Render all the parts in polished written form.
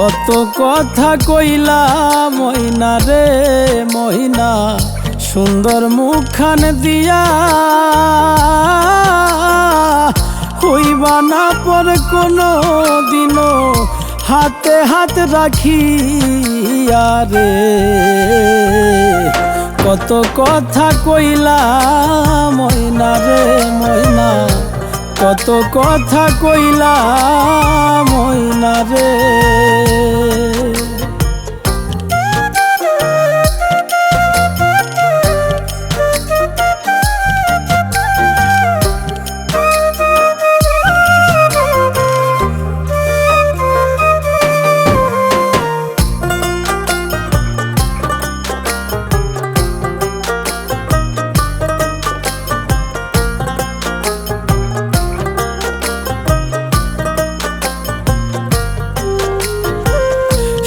কত কথা কইলা ময়না রে ময়না, সুন্দর মুখখান দিয়া হইবা না পর কোনো দিনও হাতে হাত রাখিয়া রে। কত কথা কইলা ময়না রে ময়না, কত কথা কইলা ময়না রে।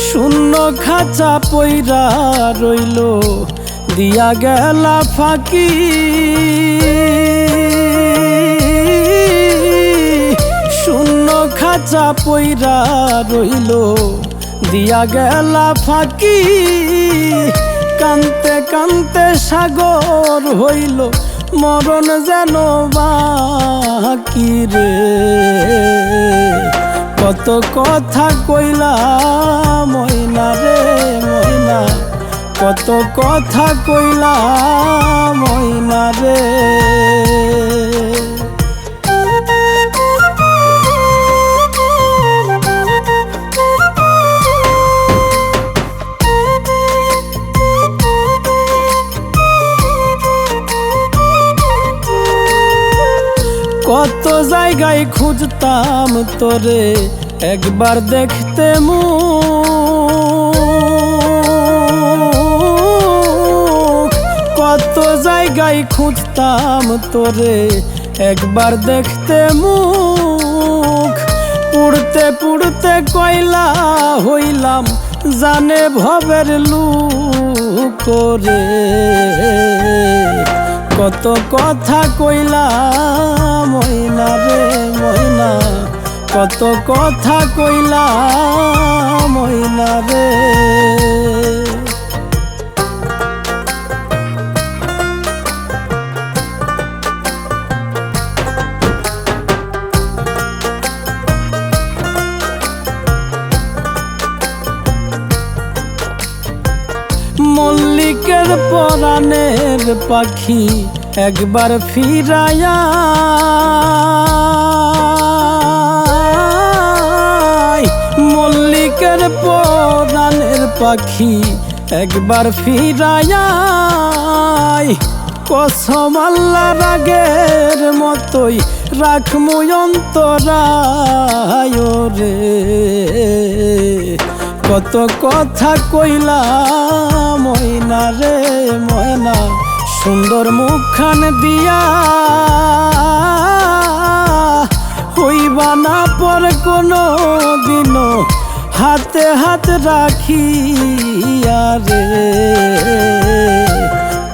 শূন্য খাঁচা পইরা রইল দিয়া গেলা ফাঁকি, শূন্য খাঁচা পইরা রইল দিয়া গেলা ফাঁকি। কানতে কানতে সাগর হইল মরণ যেন বাকি রে। কত কথা কইলা ময়না রে ময়না, কত কথা কইলা ময়না রে। কত জায়গায় খুঁজতাম তোরে একবার দেখতে মুখ, কত জায়গায় খুঁজতাম তোরে একবার দেখতে মুখ। পুড়তে পুড়তে কয়লা হইলাম জানে ভবের লুক রে। কত কথা কইলা ময়না রে ময়না, কত কথা কইলা ময়না রে। মল্লিকের পরাণের পাখি একবার ফিরায়া, মল্লিকের পরাণের পাখি একবার ফিরায়া। কসম আল্লাহর আগের মতোই রাখমু অন্তরায় রে। কত কথা কইলা ময়না রে ময়না, সুন্দর মুখখান দিয়া হইবা না পর কোনো দিনও হাতে হাত রাখিয়া রে।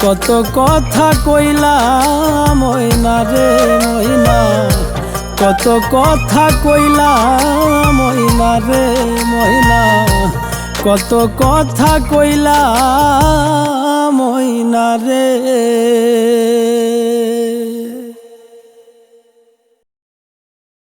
কত কথা কইলা ময়না রে ময়না, কত কথা কইলা ময়না রে ময়না, কত কথা কইলা।